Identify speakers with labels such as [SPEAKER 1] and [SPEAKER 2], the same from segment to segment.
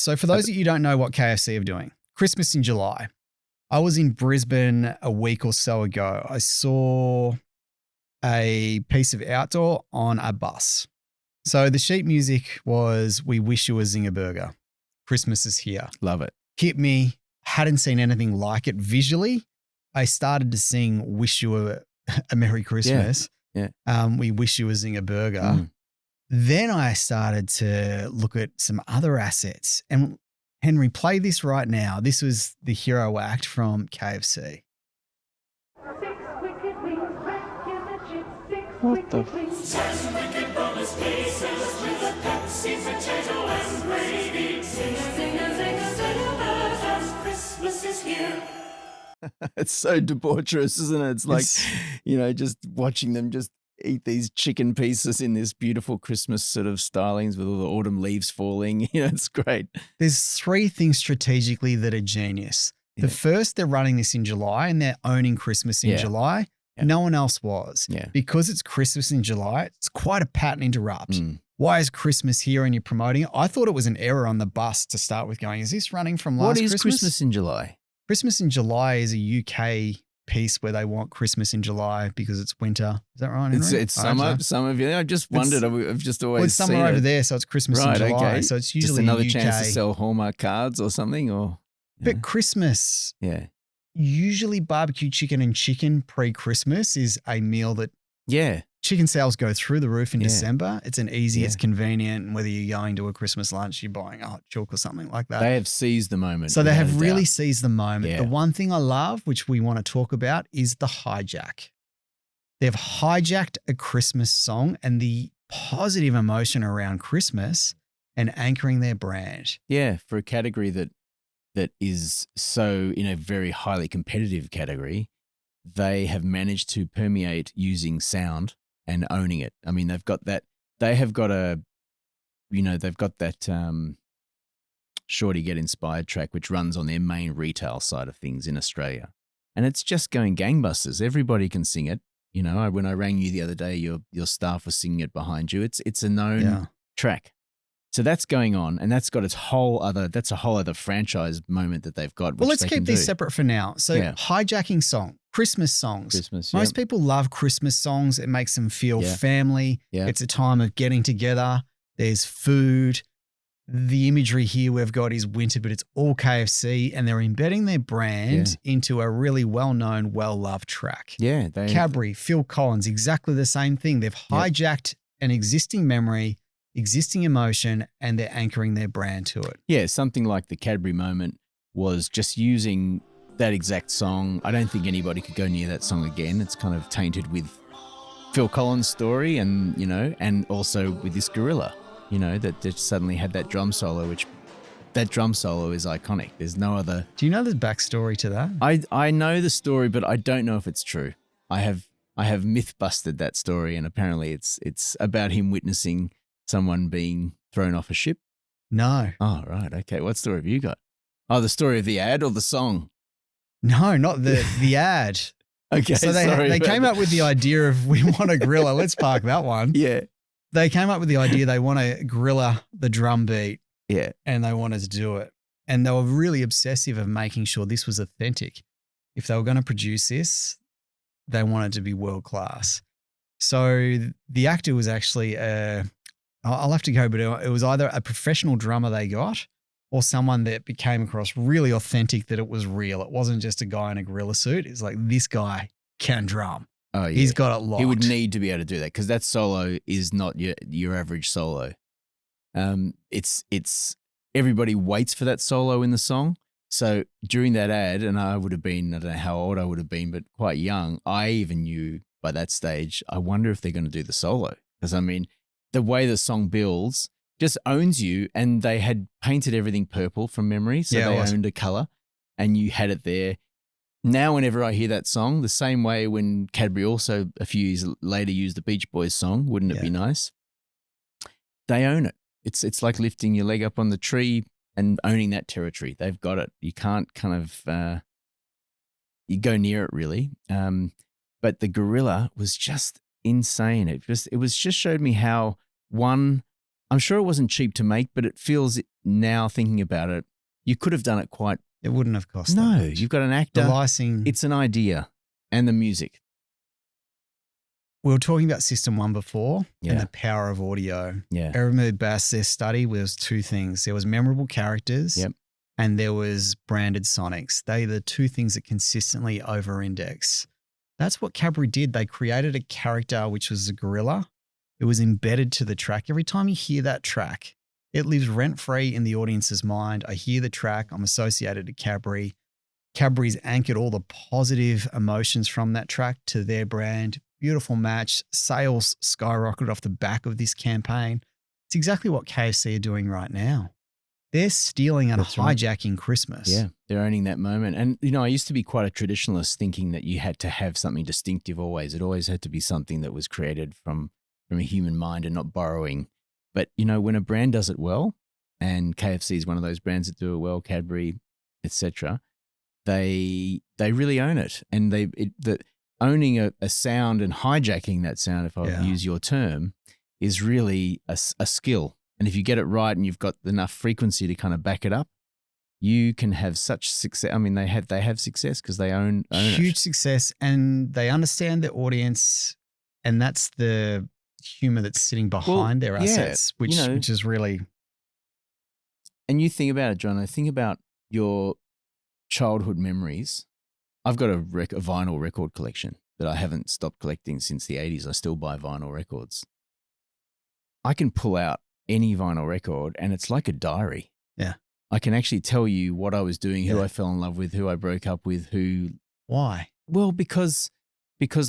[SPEAKER 1] So for those of you who don't know what KFC are doing, Christmas in July. I was in Brisbane a week or so ago. I saw a piece of outdoor on a bus. So the sheet music was "We Wish You a Zinger Burger." Christmas is here.
[SPEAKER 2] Love it.
[SPEAKER 1] Hit me. Hadn't seen anything like it visually. I started to sing "Wish You a Merry Christmas."
[SPEAKER 2] Yeah.
[SPEAKER 1] We wish you a Zinger Burger. Then I started to look at some other assets. And Henry, play this right now. This was the hero act from KFC.
[SPEAKER 2] What the? It's so debaucherous, isn't it? It's like, just watching them just eat these chicken pieces in this beautiful Christmas sort of stylings with all the autumn leaves falling. It's great.
[SPEAKER 1] There's three things strategically that are genius. The first, they're running this in July and they're owning Christmas in July. Yeah. No one else was. Yeah. Because it's Christmas in July, it's quite a pattern interrupt. Why is Christmas here and you're promoting it? I thought it was an error on the bus to start with going, is this running from last Christmas?
[SPEAKER 2] What is Christmas in July?
[SPEAKER 1] Christmas in July is a UK piece where they want Christmas in July because it's winter. Is that right, Henry?
[SPEAKER 2] It's summer. I just wondered. I've just always
[SPEAKER 1] seen summer over there, so it's Christmas in July. Okay. So it's usually
[SPEAKER 2] just another
[SPEAKER 1] UK.
[SPEAKER 2] chance to sell Hallmark cards or something.
[SPEAKER 1] But Christmas, usually barbecue chicken and chicken pre-Christmas is a meal that chicken sales go through the roof in December. It's it's convenient. And whether you're going to a Christmas lunch, you're buying a hot chook or something like that.
[SPEAKER 2] They have seized the moment.
[SPEAKER 1] So they have really seized the moment. Yeah. The one thing I love, which we want to talk about, is the hijack. They've hijacked a Christmas song and the positive emotion around Christmas and anchoring their brand.
[SPEAKER 2] Yeah, for a category that is so in a very highly competitive category, they have managed to permeate using sound and owning it. I mean, they've got that Shorty Get Inspired track, which runs on their main retail side of things in Australia. And it's just going gangbusters. Everybody can sing it. When I rang you the other day, your staff was singing it behind you. It's a known track. So that's going on, and that's got a whole other franchise moment that they've got.
[SPEAKER 1] Well, let's keep these separate for now. So hijacking song, Christmas songs. Most people love Christmas songs. It makes them feel family. Yeah. It's a time of getting together. There's food. The imagery here we've got is winter, but it's all KFC, and they're embedding their brand into a really well-known, well-loved track.
[SPEAKER 2] Yeah.
[SPEAKER 1] Cadbury, Phil Collins, exactly the same thing. They've hijacked an existing memory, existing emotion, and they're anchoring their brand to it.
[SPEAKER 2] Yeah, something like the Cadbury moment was just using that exact song. I don't think anybody could go near that song again. It's kind of tainted with Phil Collins' story and also with this gorilla, that suddenly had that drum solo, which that drum solo is iconic. There's no other.
[SPEAKER 1] Do you know the backstory to that?
[SPEAKER 2] I know the story, but I don't know if it's true. I have myth busted that story, and apparently it's about him witnessing someone being thrown off a ship?
[SPEAKER 1] No.
[SPEAKER 2] Oh, right. Okay. What story have you got? Oh, the story of the ad or the song?
[SPEAKER 1] No, not the ad.
[SPEAKER 2] Okay.
[SPEAKER 1] So they came up with the idea of we want a gorilla. Let's park that one.
[SPEAKER 2] Yeah.
[SPEAKER 1] They came up with the idea they want to gorilla the drum beat.
[SPEAKER 2] Yeah.
[SPEAKER 1] And they wanted to do it. And they were really obsessive of making sure this was authentic. If they were going to produce this, they wanted to be world class. So the actor was actually I'll have to go, but it was either a professional drummer they got or someone that became across really authentic that it was real. It wasn't just a guy in a gorilla suit. It's like, this guy can drum.
[SPEAKER 2] Oh, yeah.
[SPEAKER 1] He's got it locked.
[SPEAKER 2] He would need to be able to do that because that solo is not your average solo. It's everybody waits for that solo in the song. So during that ad, and I don't know how old I would have been, but quite young, I even knew by that stage, I wonder if they're going to do the solo. Because, I mean, the way the song builds just owns you, and they had painted everything purple from memory, so they owned a color, and you had it there. Now, whenever I hear that song, the same way when Cadbury also a few years later used the Beach Boys song, Wouldn't It Be Nice? They own it. It's like lifting your leg up on the tree and owning that territory. They've got it. You can't kind of you go near it really. But the gorilla was just insane. It just showed me how one I'm sure it wasn't cheap to make, but it feels now thinking about it, you could have done it quite.
[SPEAKER 1] It wouldn't have cost that
[SPEAKER 2] No,
[SPEAKER 1] much.
[SPEAKER 2] you've got an actor.
[SPEAKER 1] The licensing.
[SPEAKER 2] It's an idea and the music.
[SPEAKER 1] We were talking about System 1 before
[SPEAKER 2] Yeah.
[SPEAKER 1] and the power of audio.
[SPEAKER 2] Yeah.
[SPEAKER 1] Eremud Bass, their study was two things. There was memorable characters
[SPEAKER 2] Yep.
[SPEAKER 1] and there was branded sonics. They are the two things that consistently over-index. That's what Cadbury did. They created a character which was a gorilla. It was embedded to the track. Every time you hear that track, it lives rent-free in the audience's mind. I hear the track. I'm associated to Cadbury. Cadbury's anchored all the positive emotions from that track to their brand. Beautiful match. Sales skyrocketed off the back of this campaign. It's exactly what KFC are doing right now. They're stealing and hijacking Christmas.
[SPEAKER 2] Yeah, they're owning that moment. And, I used to be quite a traditionalist, thinking that you had to have something distinctive always. It always had to be something that was created from a human mind and not borrowing. But, when a brand does it well, and KFC is one of those brands that do it well, Cadbury, etc., they really own it. And owning a sound and hijacking that sound, if I use your term, is really a skill. And if you get it right and you've got enough frequency to kind of back it up, you can have such success. I mean, they have success because they own
[SPEAKER 1] Huge
[SPEAKER 2] it.
[SPEAKER 1] success, and they understand their audience, and that's the humor that's sitting behind their assets, which is really.
[SPEAKER 2] And you think about it, John. I think about your childhood memories. I've got a vinyl record collection that I haven't stopped collecting since the 80s. I still buy vinyl records. I can pull out any vinyl record and it's like a diary.
[SPEAKER 1] Yeah.
[SPEAKER 2] I can actually tell you what I was doing, who I fell in love with, who I broke up with, who.
[SPEAKER 1] Why?
[SPEAKER 2] Well, because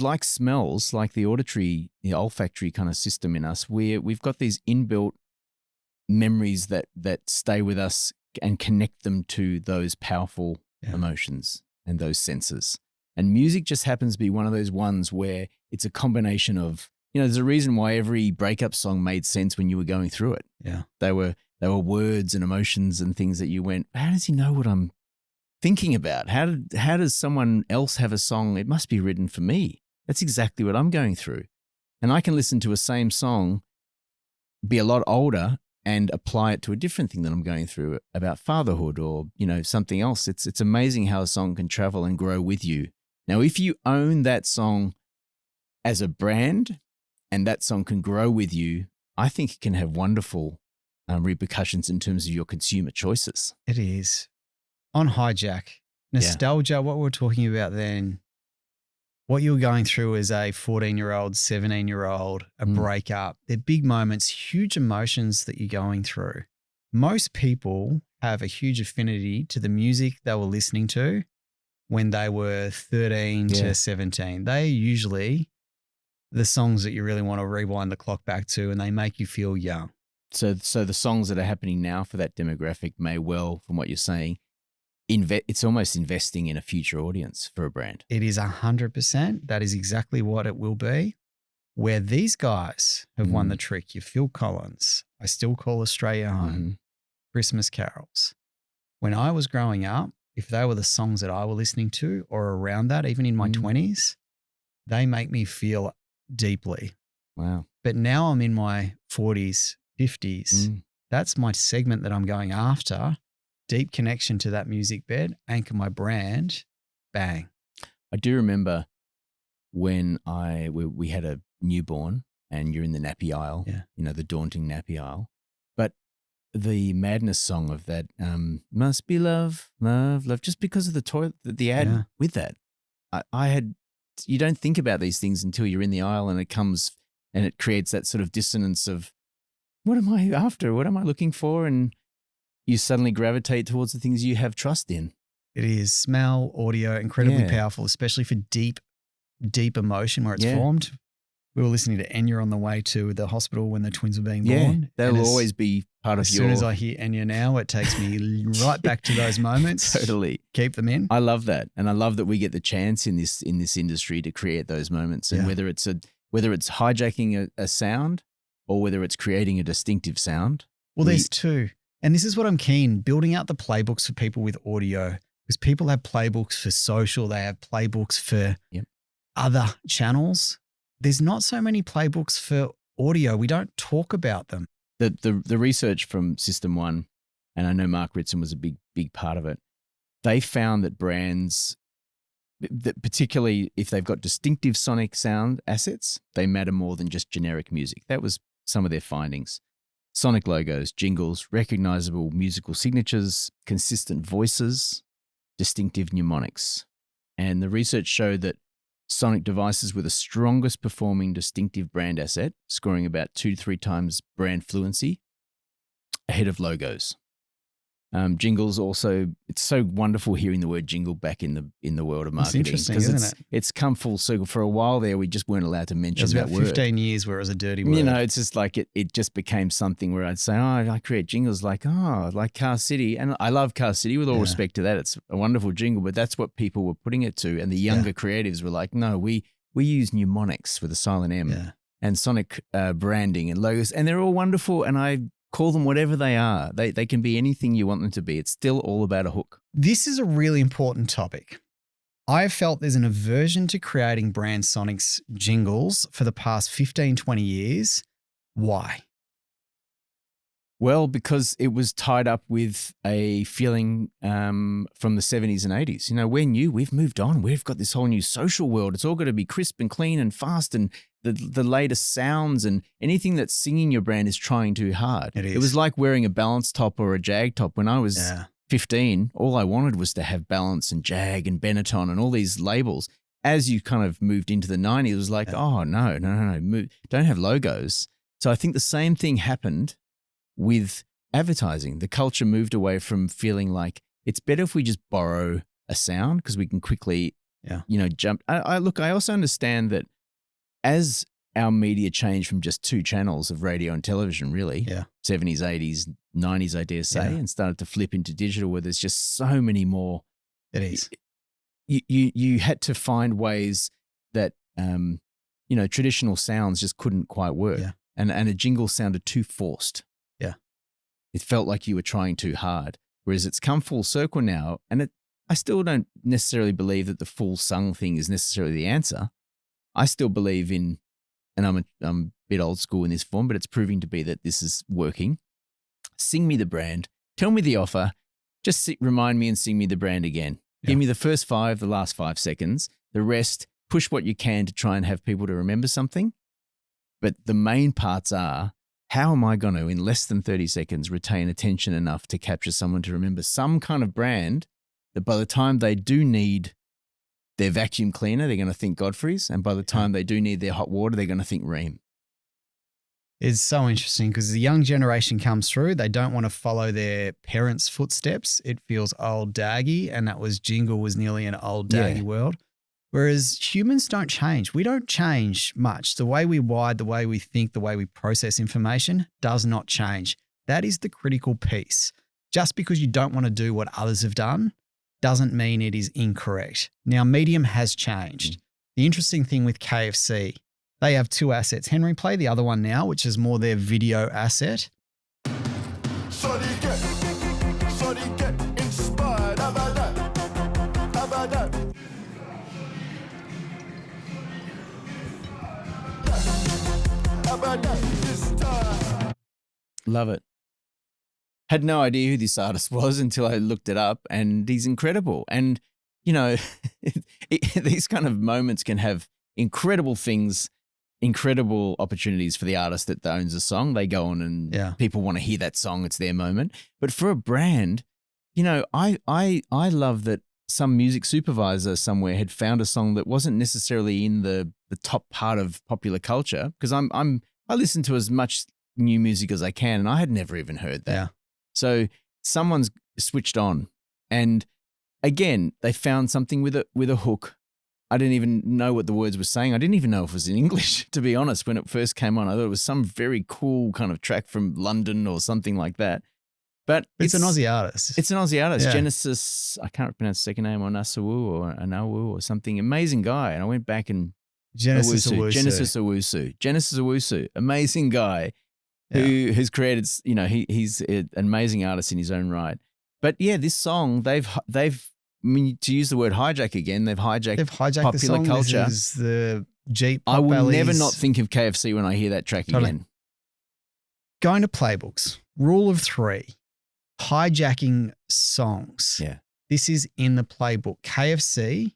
[SPEAKER 2] like smells, like the olfactory kind of system in us, we've got these inbuilt memories that stay with us and connect them to those powerful emotions and those senses. And music just happens to be one of those ones where it's a combination of, there's a reason why every breakup song made sense when you were going through it.
[SPEAKER 1] Yeah.
[SPEAKER 2] They were words and emotions and things that you went, how does he know what I'm thinking about? How does someone else have a song? It must be written for me. That's exactly what I'm going through. And I can listen to a same song, be a lot older, and apply it to a different thing that I'm going through about fatherhood or, something else. It's amazing how a song can travel and grow with you. Now, if you own that song as a brand and that song can grow with you, I think it can have wonderful repercussions in terms of your consumer choices.
[SPEAKER 1] It is. On Hijack, nostalgia, what we were talking about then, what you were going through as a 14-year-old, 17-year-old, a breakup, they're big moments, huge emotions that you're going through. Most people have a huge affinity to the music they were listening to when they were 13 to 17. They usually the songs that you really want to rewind the clock back to, and they make you feel young.
[SPEAKER 2] So the songs that are happening now for that demographic may well, from what you're saying, it's almost investing in a future audience for a brand.
[SPEAKER 1] It is 100%. That is exactly what it will be. Where these guys have won the trick, your Phil Collins, I Still Call Australia Home, Christmas carols. When I was growing up, if they were the songs that I were listening to or around that, even in my 20s, they make me feel deeply.
[SPEAKER 2] Wow.
[SPEAKER 1] But now I'm in my 40s, 50s. That's my segment that I'm going after. Deep connection to that music bed, anchor my brand, bang.
[SPEAKER 2] I do remember when we had a newborn and you're in the nappy aisle, the daunting nappy aisle. But the madness song of that, must be love, love, love, just because of the ad with that. You don't think about these things until you're in the aisle and it comes and it creates that sort of dissonance of, what am I after? What am I looking for? And you suddenly gravitate towards the things you have trust in.
[SPEAKER 1] It is smell, audio, incredibly powerful, especially for deep emotion where it's formed. We were listening to Enya on the way to the hospital when the twins were being born.
[SPEAKER 2] They'll always be part of
[SPEAKER 1] as soon as I hear Enya now, it takes me right back to those moments.
[SPEAKER 2] Totally.
[SPEAKER 1] Keep them in.
[SPEAKER 2] I love that. And I love that we get the chance in this industry to create those moments. And whether it's hijacking a sound or whether it's creating a distinctive sound.
[SPEAKER 1] Well, there's two. And this is what I'm keen, building out the playbooks for people with audio, because people have playbooks for social, they have playbooks for other channels. There's not so many playbooks for audio. We don't talk about them.
[SPEAKER 2] The research from System 1, and I know Mark Ritson was a big part of it, they found that brands, that particularly if they've got distinctive sonic sound assets, they matter more than just generic music. That was some of their findings. Sonic logos, jingles, recognizable musical signatures, consistent voices, distinctive mnemonics. And the research showed that sonic devices were the strongest performing distinctive brand asset, scoring about 2 to 3 times brand fluency ahead of logos. Jingles also, it's so wonderful hearing the word jingle back in the world of marketing.
[SPEAKER 1] It's interesting, isn't it?
[SPEAKER 2] It's come full circle. For a while there, we just weren't allowed to mention
[SPEAKER 1] that word. It was about 15
[SPEAKER 2] word.
[SPEAKER 1] years where it was a dirty word.
[SPEAKER 2] You know, it's just like it just became something where I'd say, I create jingles like Car City. And I love Car City with all respect to that. It's a wonderful jingle, but that's what people were putting it to. And the younger creatives were like, no, we use mnemonics with a silent M and sonic branding and logos. And they're all wonderful. And I call them whatever they are. They can be anything you want them to be. It's still all about a hook.
[SPEAKER 1] This is a really important topic. I've felt there's an aversion to creating brand sonics jingles for the past 15, 20 years. Why?
[SPEAKER 2] Well, because it was tied up with a feeling from the 70s and 80s. You know, we're new. We've moved on. We've got this whole new social world. It's all got to be crisp and clean and fast and the latest sounds, and anything that's singing your brand is trying too hard.
[SPEAKER 1] It is.
[SPEAKER 2] It was like wearing a balance top or a Jag top. When I was 15, all I wanted was to have balance and Jag and Benetton and all these labels. As you kind of moved into the 90s, it was like, oh, no, don't have logos. So I think the same thing happened with advertising. The culture moved away from feeling like it's better if we just borrow a sound because we can quickly, jump. I also understand that as our media changed from just 2 channels of radio and television, really, 70s, 80s, 90s, I dare say, and started to flip into digital where there's just so many more.
[SPEAKER 1] It is.
[SPEAKER 2] You had to find ways that, traditional sounds just couldn't quite work. Yeah. And a jingle sounded too forced.
[SPEAKER 1] Yeah.
[SPEAKER 2] It felt like you were trying too hard. Whereas it's come full circle now, and I still don't necessarily believe that the full sung thing is necessarily the answer. I still believe in, and I'm a bit old school in this form, but it's proving to be that this is working. Sing me the brand. Tell me the offer. Just remind me and sing me the brand again. Yeah. Give me the first 5, the last 5 seconds. The rest, push what you can to try and have people to remember something. But the main parts are, how am I going to, in less than 30 seconds, retain attention enough to capture someone to remember some kind of brand that by the time they do need their vacuum cleaner, they're going to think Godfrey's. And by the time they do need their hot water, they're going to think Ream.
[SPEAKER 1] It's so interesting because the young generation comes through. They don't want to follow their parents' footsteps. It feels old daggy, and that was jingle was nearly an old daggy world. Whereas humans don't change. We don't change much. The way we wired, the way we think, the way we process information does not change. That is the critical piece. Just because you don't want to do what others have done doesn't mean it is incorrect. Now, medium has changed. The interesting thing with KFC, they have 2 assets. Henry, play the other one now, which is more their video asset.
[SPEAKER 3] Shorty get inspired. How about that? How about that? How about that this time?
[SPEAKER 2] Love it. Had no idea who this artist was until I looked it up, and he's incredible. And, these kind of moments can have incredible things, incredible opportunities for the artist that owns a song. They go on and people want to hear that song. It's their moment. But for a brand, I love that some music supervisor somewhere had found a song that wasn't necessarily in the top part of popular culture, because I listen to as much new music as I can, and I had never even heard that. Yeah. So someone's switched on, and again, they found something with a hook. I didn't even know what the words were saying. I didn't even know if it was in English, to be honest. When it first came on, I thought it was some very cool kind of track from London or something like that. But
[SPEAKER 1] it's an Aussie artist.
[SPEAKER 2] It's an Aussie artist. Yeah. Genesis, I can't pronounce the second name, or Nasawu or Anawu or something. Amazing guy. And I went back and Genesis Owusu, amazing guy. Who has created, he's an amazing artist in his own right. But yeah, this song, they've to use the word hijack again, they've hijacked popular
[SPEAKER 1] the song.
[SPEAKER 2] culture.
[SPEAKER 1] This is the Jeep.
[SPEAKER 2] I will never not think of KFC when I hear that track again.
[SPEAKER 1] going to playbooks, rule of 3, hijacking songs.
[SPEAKER 2] Yeah.
[SPEAKER 1] This is in the playbook. KFC,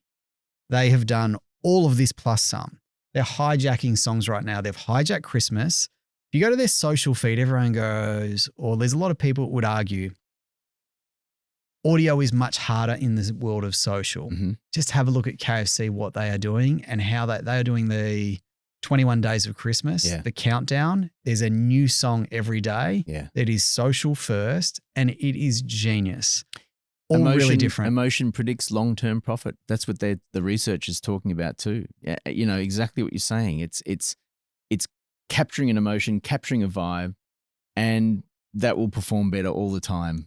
[SPEAKER 1] they have done all of this plus some. They're hijacking songs right now. They've hijacked Christmas. If you go to their social feed, everyone goes, or there's a lot of people that would argue, audio is much harder in the world of social.
[SPEAKER 2] Mm-hmm.
[SPEAKER 1] Just have a look at KFC, what they are doing and how they are doing the 21 days of Christmas, the countdown. There's a new song every day that is social first, and it is genius. All really different.
[SPEAKER 2] Emotion predicts long-term profit. That's what the research is talking about too. Yeah, you know, exactly what you're saying. It's capturing an emotion, capturing a vibe, and that will perform better all the time.